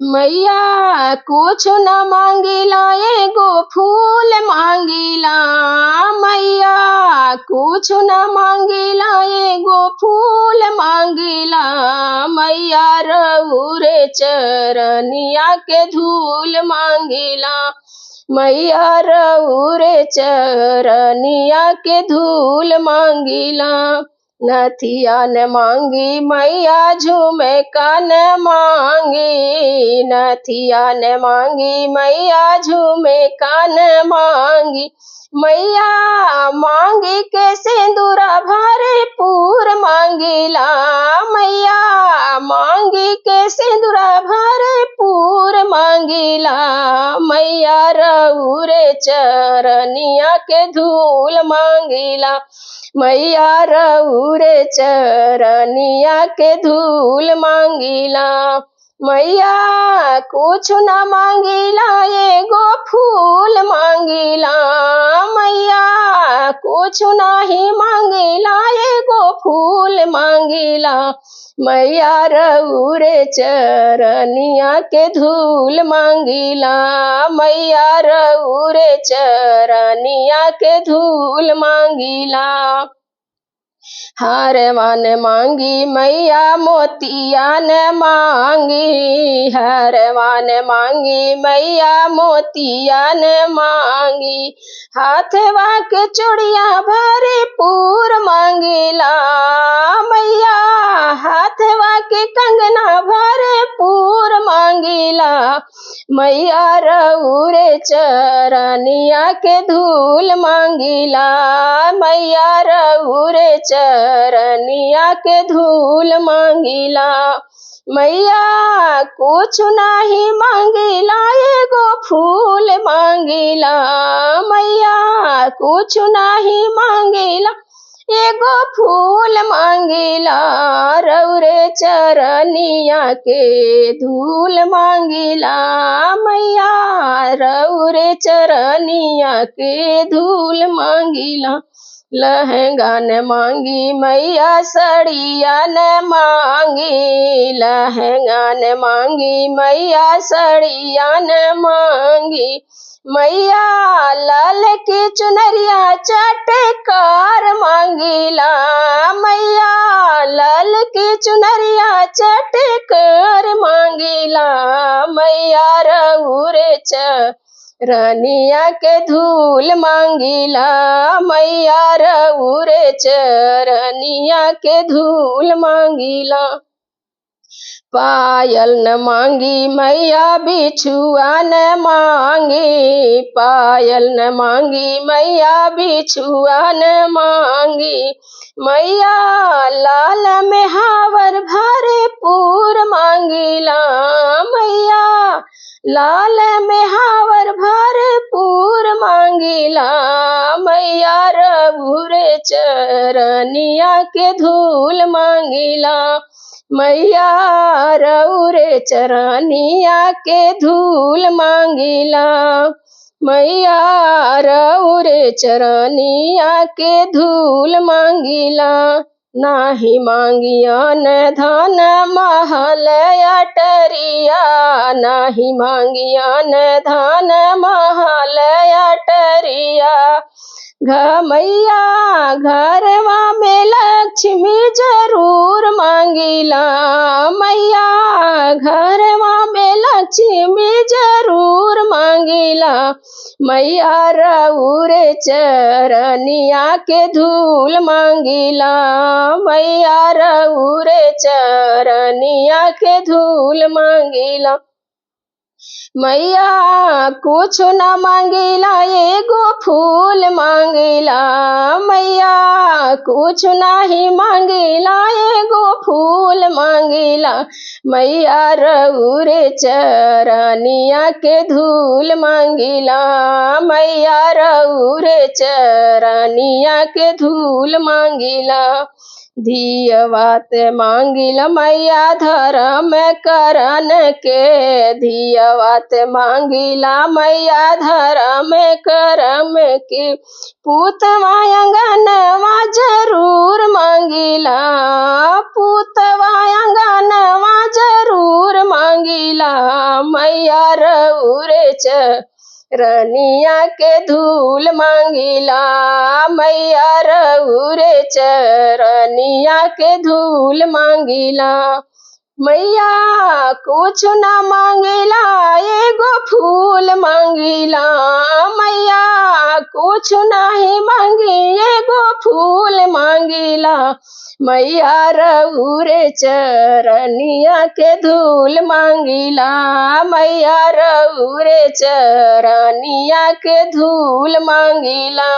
मैया कुछ न मांगिला एगो फूल मांगिला। मैया कुछ न मांगिला एगो फूल मांगिला। मैया रउरे चरनिया के धूल मांगिला। मैया रउरे चरनिया के धूल मांगिला। नथिया न मांगी मैया झूमे कान मांगी। नथिया न मांगी मैया झूमे कान मांगी। मैया मांगी के सिंदूरा भरपूर मांगिला। मैया मांगी के सिंदूरा भरपूर मांगिला। मैया रउरे चरनिया के धूल मांगिला। मैया रउरे चरनिया के धूल मांगिला। मैया कुछ न मांगिला एगो फूल मांगिला। मैया कुछ नहीं मांगिला एगो फूल मांगिला। मैया रउरे चरनिया के धूल मांगिला। मैया रउरे चरनिया के धूल मांगिला। हारवा न मांगी मैया मोतिया न मांगी। हारवा न मांगी मैया मोतिया न मांगी। हाथवा के चूड़िया भरपूर मांगिला। मैया हाथवा के कंगना भरपूर मांगिला। मैया रउरे चरनिया के धूल मांगिला। मैया रउरे चरनिया के धूल मांगिला। मैया कुछ नहीं मांगिला एगो फूल मांगिला। मैया कुछ नहीं मांगिला एगो फूल मांगिला। रउरे चरनिया के धूल मांगिला। मैया रउरे चरनिया के धूल मांगिला। लहंगा न मांगी मैया सड़िया न मांगी। लहंगा न मांगी मैया सड़िया न मांगी। मैया लाल की चुनरिया चटकार मांगिला। मैया लाल की चुनरिया चटकार मांगिला। मैया रउरे चरनिया के धूल मांगिला। मैया रउरे चरनिया के धूल मांगिला। पायल न मांगी मैया बिछुआ न मांगी। पायल न मांगी मैया बिछुआ न मांगी। मैया लाल में हावर भरपूर मांगिला। मैया लाल में हावर भरपूर मांगिला। मैया रउरे चरनिया के धूल मांगिला। मैया रउरे चरनिया के धूल मांगिला। मैया रउरे चरनिया के धूल मांगिला। नाही मांगिया न धन महल अटरिया। नाही मांगिया न धन महल अटरिया। मैया घरवा में लक्ष्मी जरूर मांगिला। मैया घरवा में लक्ष्मी जरूर मांगिला। मैया रउरे चरनिया के धूल मांगिला। मैया रउरे चरनिया के धूल मांगिला। मैया कुछ न मांगिला एगो फूल मांगिला। मैया कुछ नहीं मांगिला एगो फूल मांगिला। मैया रउरे चरनिया के धूल मांगिला। मैया रउरे चरनिया के धूल मांगिला। धियवात मांगिल मैया धर्म करन के, धियवात मांगिला मैया धर्म करम के, पूतवा अंगनवा जरूर मांगिला, पूतवा अंगनवा जरूर मांगिला, मैया रउरे रनिया के धूल मांगिला, मैया रउरे चरनिया के धूल मांगिला। मैया कुछ न मांगिला एगो फूल मांगिला, मैया कुछ नहीं मांगी एगो फूल मांगिला, मैया रउरे चरनिया के धूल मांगिला, मैया रउरे चरनिया के धूल मांगिला।